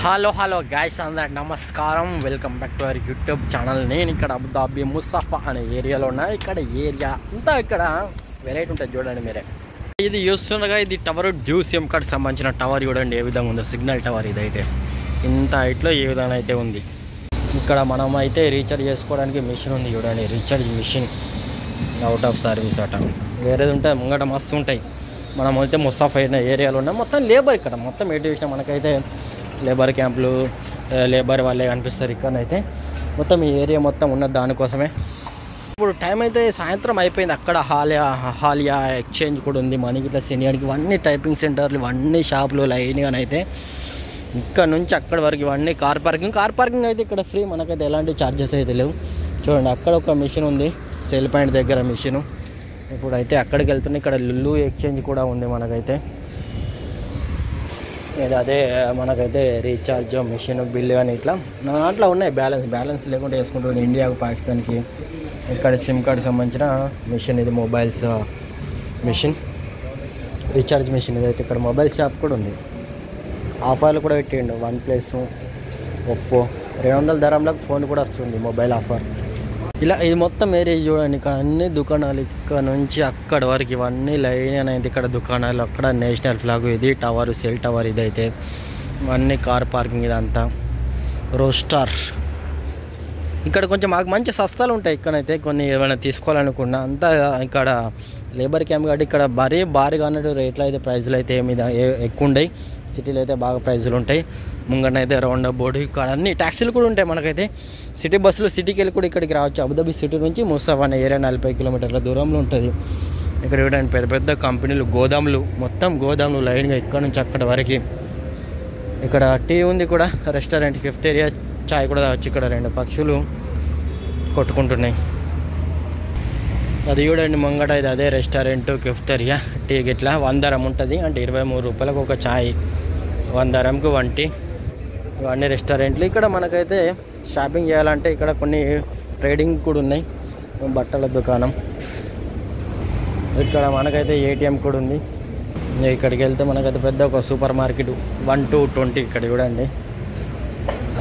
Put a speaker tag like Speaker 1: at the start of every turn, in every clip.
Speaker 1: Hello guys అందరికి నమస్కారం. Welcome back to our YouTube channel. నేను ఇక్కడ అబుదాబి ముసఫా అనే ఏరియాలో ఉన్నా. ఇక్కడ ఏరియా అంతా ఇక్కడ వెరైటీ ఉంటుంది చూడండి మీరే. ఇది చూస్తుండగా ఇది టవర్ డ్యూ సిమ్ కార్డ్ సంబంధించిన టవర్ చూడండి ఏ విధంగా ఉందో. సిగ్నల్ టవర్ ఇదైతే ఇంత హైట్లో ఏ విధంగా అయితే ఉంది. ఇక్కడ మనం అయితే రీఛార్జ్ చేసుకోవడానికి మిషన్ ఉంది చూడండి. Recharge machine out of service అట వేరేది ఉంటాయి ముంగట మస్తు ఉంటాయి. మనం అయితే ముసఫా ఏరియాలో ఉన్నాం. మొత్తం లేబర్ ఇక్కడ మొత్తం ఏంటి విషయం మనకైతే లేబర్ క్యాంపులు లేబర్ వాళ్ళే కనిపిస్తారు ఇక్కడనైతే. మొత్తం ఈ ఏరియా మొత్తం ఉన్నది దానికోసమే. ఇప్పుడు టైం అయితే సాయంత్రం అయిపోయింది. అక్కడ హాలియా ఎక్స్చేంజ్ కూడా ఉంది. మనకి ఇట్లా సెనియానికి ఇవన్నీ టైపింగ్ సెంటర్లు ఇవన్నీ షాపులు లైన్గానైతే ఇక్కడ నుంచి అక్కడ వరకు ఇవన్నీ కార్ పార్కింగ్ అయితే ఇక్కడ ఫ్రీ. మనకైతే ఎలాంటి ఛార్జెస్ అయితే లేవు. చూడండి అక్కడ ఒక మిషన్ ఉంది సెల్ పాయింట్ దగ్గర మిషను. ఇప్పుడు అయితే అక్కడికి వెళ్తున్నాయి. ఇక్కడ లుల్లు ఎక్స్చేంజ్ కూడా ఉంది మనకైతే. అదే మనకైతే రీఛార్జ్ మిషన్ బిల్లు కానీ ఇట్లా నా దాంట్లో ఉన్నాయి. బ్యాలెన్స్ లేకుండా వేసుకుంటుంది ఇండియాకు పాకిస్తాన్కి. ఇక్కడ సిమ్ కార్డ్కి సంబంధించిన మిషన్ ఇది మొబైల్స్ మిషన్ రీఛార్జ్ మిషన్. ఇదైతే ఇక్కడ మొబైల్ షాప్ కూడా ఉంది. ఆఫర్లు కూడా పెట్టిండు. OnePlus ఒప్పో 200 ధరంలోకి ఫోన్ కూడా వస్తుంది మొబైల్ ఆఫర్. ఇలా ఇది మొత్తం ఏరియా చూడండి. ఇక్కడ అన్ని దుకాణాలు ఇక్కడ నుంచి అక్కడి వరకు ఇవన్నీ లైన్ అనేది. ఇక్కడ దుకాణాలు అక్కడ నేషనల్ ఫ్లాగ్ ఇది టవర్ సెల్ టవర్ ఇదైతే ఇవన్నీ కార్ పార్కింగ్ ఇదంతా రోస్టార్. ఇక్కడ కొంచెం మాకు మంచి సస్తాలు ఉంటాయి. ఇక్కడైతే కొన్ని ఏమైనా తీసుకోవాలనుకున్నా అంతా ఇక్కడ లేబర్ క్యాంప్ కాబట్టి ఇక్కడ భారీగా అన్నట్టు రేట్లు అయితే ప్రైజులు అయితే ఏమి ఎక్కువ ఉండయి. సిటీలో అయితే బాగా ప్రైజులు ఉంటాయి. ముంగనైతే రౌండ్ బోర్డు ఇక్కడ అన్ని ట్యాక్సీలు కూడా ఉంటాయి మనకైతే. సిటీ బస్సులు సిటీకి వెళ్ళి కూడా ఇక్కడికి రావచ్చు. అబుదాబి సిటీ నుంచి ముసఫా అనే ఏరియా 40 కిలోమీటర్ల దూరంలో ఉంటుంది. ఇక్కడ చూడండి పెద్ద కంపెనీలు గోదాములు మొత్తం గోదాములు లైన్గా ఇక్కడ నుంచి అక్కడ వరకు. ఇక్కడ టీ ఉంది కూడా రెస్టారెంట్ కెఫ్టేరియా చాయ్ కూడా తావచ్చు. ఇక్కడ 2 పక్షులు కొట్టుకుంటున్నాయి. అది చూడండి ముంగట ఇది అదే రెస్టారెంట్ కెఫ్టేరియా. టీ గిట్లా 100 ధరం ఉంటుంది అంటే 23 రూపాయలకు ఒక ఛాయ్, 100 ధరంకు 1 టీ. ఇవన్నీ రెస్టారెంట్లు. ఇక్కడ మనకైతే షాపింగ్ చేయాలంటే ఇక్కడ కొన్ని ట్రేడింగ్ కూడా ఉన్నాయి. బట్టల దుకాణం. ఇక్కడ మనకైతే ATM కూడా ఉంది. ఇక్కడికి వెళ్తే మనకైతే పెద్ద ఒక సూపర్ మార్కెట్ 1 to 20. ఇక్కడ చూడండి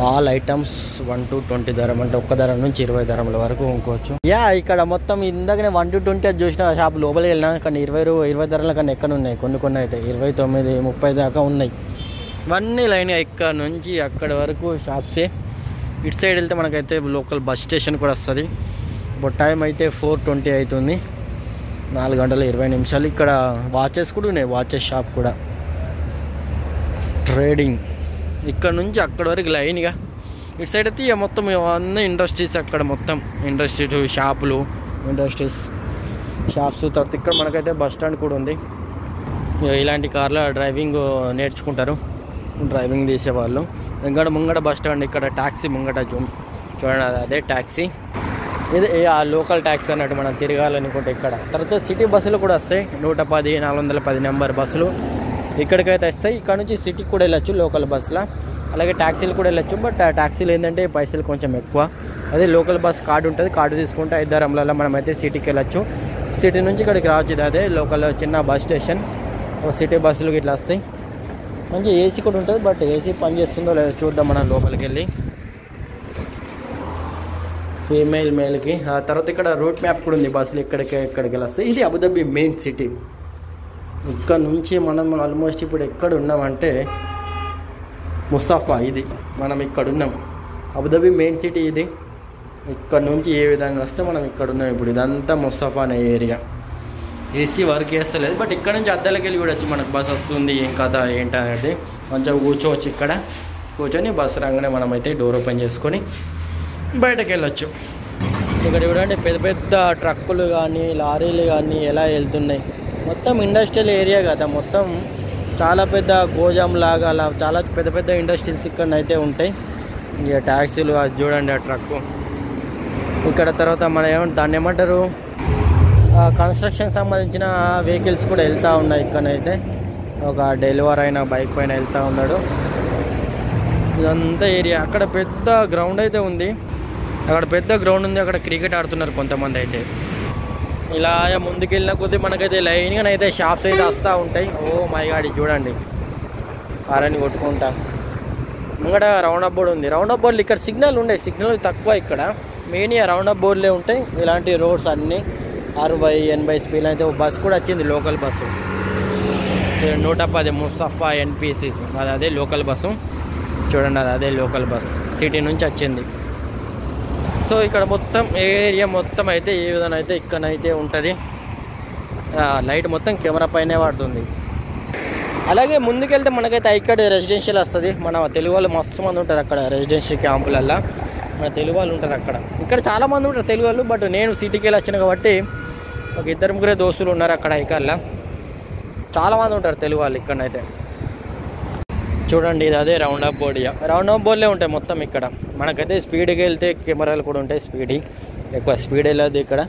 Speaker 1: ఆల్ ఐటమ్స్ 1 to 20 ధరం అంటే 1 ధరం నుంచి 20 ధరముల వరకు కొనుక్కోవచ్చు. ఇక్కడ మొత్తం ఇందాకనే 1 to 20 అది చూసిన షాప్ లోపలికి వెళ్ళినా కానీ 20 ధరల కన్నా ఎక్కడ ఉన్నాయి. కొన్ని అయితే 29, 30 దాకా ఉన్నాయి. ఇవన్నీ లైన్గా ఇక్కడ నుంచి అక్కడి వరకు షాప్సే. ఇటు సైడ్ వెళ్తే మనకైతే లోకల్ బస్ స్టేషన్ కూడా వస్తుంది. ఇప్పుడు టైం అయితే 4:20 అవుతుంది. 4 గంటల 20 నిమిషాలు. ఇక్కడ వాచెస్ కూడా ఉన్నాయి. వాచెస్ షాప్ కూడా ట్రేడింగ్. ఇక్కడ నుంచి అక్కడి వరకు లైన్గా. ఇటు సైడ్ అయితే ఇక మొత్తం అన్నీ ఇండస్ట్రీస్. అక్కడ మొత్తం ఇండస్ట్రీస్ షాపులు షాప్స్. తర్వాత ఇక్కడ మనకైతే బస్ స్టాండ్ కూడా ఉంది. ఇలాంటి కార్లో డ్రైవింగ్ నేర్చుకుంటారు డ్రైవింగ్ తీసేవాళ్ళు. ఇంకా ముంగట బస్ స్టాండ్. ఇక్కడ ట్యాక్సీ ముంగట చూడండి అదే ట్యాక్సీ. ఇది ఆ లోకల్ ట్యాక్సీ అన్నట్టు మనం తిరగాలనుకుంటే ఇక్కడ. తర్వాత సిటీ బస్సులు కూడా వస్తాయి. 110, 410 నెంబర్ బస్సులు ఇక్కడికైతే వస్తాయి. ఇక్కడ నుంచి సిటీకి కూడా వెళ్ళచ్చు లోకల్ బస్సులో. అలాగే ట్యాక్సీలు కూడా వెళ్ళచ్చు. బట్ ఆ ట్యాక్సీలు ఏంటంటే పైసలు కొంచెం ఎక్కువ. అదే లోకల్ బస్ కార్డు ఉంటుంది. కార్డు తీసుకుంటే 5 ధరంలలో మనమైతే సిటీకి వెళ్ళచ్చు. సిటీ నుంచి ఇక్కడికి రావచ్చు. ఇది అదే లోకల్ చిన్న బస్ స్టేషన్. సిటీ బస్సులు ఇట్లా వస్తాయి. మంచి ఏసీ కూడా ఉంటుంది. బట్ ఏసీ పని చేస్తుందో లేదో చూద్దాం మనం లోపలికి వెళ్ళి. ఫీమేల్ మేల్కి. ఆ తర్వాత ఇక్కడ రూట్ మ్యాప్ కూడా ఉంది. బస్సులు ఎక్కడికి వస్తాయి. ఇది అబుదాబి మెయిన్ సిటీ. ఇక్కడ నుంచి మనం ఆల్మోస్ట్ ఇప్పుడు ఎక్కడ ఉన్నామంటే ముసఫా. ఇది మనం ఇక్కడ ఉన్నాం. అబుదాబి మెయిన్ సిటీ ఇది. ఇక్కడ నుంచి ఏ విధంగా వస్తే మనం ఇక్కడ ఉన్నాం ఇప్పుడు. ఇదంతా ముసఫా అనే ఏరియా. ఏసీ వర్క్ చేస్తలేదు. బట్ ఇక్కడ నుంచి అద్దెలకి వెళ్ళి చూడొచ్చు మనకు బస్ వస్తుంది ఏం కథ ఏంటనేది. మంచిగా కూర్చోవచ్చు. ఇక్కడ కూర్చొని బస్సు రాగానే మనమైతే డోర్ ఓపెన్ చేసుకొని బయటకు వెళ్ళొచ్చు. ఇక్కడ చూడండి పెద్ద ట్రక్కులు కానీ లారీలు కానీ ఎలా వెళ్తున్నాయి. మొత్తం ఇండస్ట్రియల్ ఏరియా కదా. మొత్తం చాలా పెద్ద గోజాం లాగా అలా చాలా పెద్ద ఇండస్ట్రీస్ ఇక్కడనైతే ఉంటాయి. ఇక ట్యాక్సీలు అది చూడండి ఆ ట్రక్కు. ఇక్కడ తర్వాత మన దాన్ని ఏమంటారు కన్స్ట్రక్షన్ సంబంధించిన వెహికల్స్ కూడా వెళ్తూ ఉన్నాయి. ఇక్కడైతే ఒక డెలివరీ అయిన బైక్ పైన వెళ్తూ ఉన్నాడు. ఇదంతా ఏరియా. అక్కడ పెద్ద గ్రౌండ్ అయితే ఉంది. అక్కడ క్రికెట్ ఆడుతున్నారు కొంతమంది అయితే. ఇలా ముందుకు వెళ్ళిన కొద్దీ మనకైతే లైన్గా అయితే షాప్స్ అయితే వస్తూ ఉంటాయి. ఓ మై గాడ్ చూడండి కారాన్ని కొట్టుకుంటా ఇక్కడ రౌండ్ అప్ బోర్డు ఉంది. రౌండ్ అప్ బోర్డులు ఇక్కడ సిగ్నల్ ఉండే, సిగ్నల్ తక్కువ ఇక్కడ. మెయిన్ రౌండ్ అప్ బోర్డులే ఉంటాయి. ఇలాంటి రోడ్స్ అన్నీ 60-80 స్పీడ్ అయితే బస్ కూడా వచ్చింది, లోకల్ బస్సు 110 ముస్తఫా NPCC, అది అదే లోకల్ బస్సు చూడండి, అది అదే లోకల్ బస్ సిటీ నుంచి వచ్చింది. సో ఇక్కడ మొత్తం ఏరియా మొత్తం అయితే ఏ విధంగా అయితే ఇక్కడైతే ఉంటుంది. లైట్ మొత్తం కెమెరా పైనే పడుతుంది. అలాగే ముందుకెళ్తే మనకైతే ఇక్కడ రెసిడెన్షియల్ వస్తుంది. మన తెలుగు వాళ్ళు మస్తు మంది ఉంటారు అక్కడ రెసిడెన్షియల్ క్యాంపులల్లో, మన తెలుగు వాళ్ళు ఉంటారు అక్కడ. ఇక్కడ చాలామంది ఉంటారు తెలుగు వాళ్ళు, బట్ నేను సిటీకి వెళ్ళి వచ్చిన కాబట్టి ఒక 2-3 దోస్తులు ఉన్నారు అక్కడ. ఐకార్లో చాలామంది ఉంటారు తెలుగు వాళ్ళు ఇక్కడైతే. చూడండి ఇది అదే round up board. Round up బోర్డులే ఉంటాయి మొత్తం ఇక్కడ. మనకైతే స్పీడ్కి వెళ్తే కెమెరాలు కూడా ఉంటాయి, స్పీడ్ ఎక్కువ స్పీడ్ వెళ్ళదు ఇక్కడ.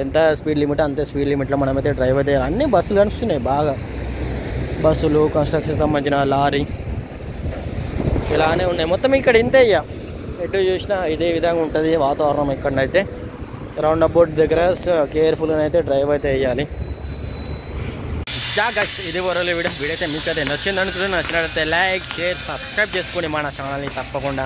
Speaker 1: ఎంత స్పీడ్ లిమిట్ అంతే స్పీడ్ లిమిట్లో మనమైతే డ్రైవ్ అయితే. అన్ని బస్సులు కనిపిస్తున్నాయి బాగా, బస్సులు, కన్స్ట్రక్షన్ సంబంధించిన లారీ ఇలానే ఉన్నాయి మొత్తం ఇక్కడ. ఇంతే ఇక ఎటు చూసినా ఇదే విధంగా ఉంటుంది వాతావరణం ఇక్కడనైతే. రౌండ్ అప్ బోర్డు దగ్గర కేర్ఫుల్గా అయితే డ్రైవ్ అయితే వేయాలి. గైస్ ఇది వరలో వీడియో అయితే మీకు అయితే నచ్చింది అనుకుంటున్నాను. నచ్చినట్లయితే లైక్, షేర్, సబ్స్క్రైబ్ చేసుకోండి మన ఛానల్ని తప్పకుండా.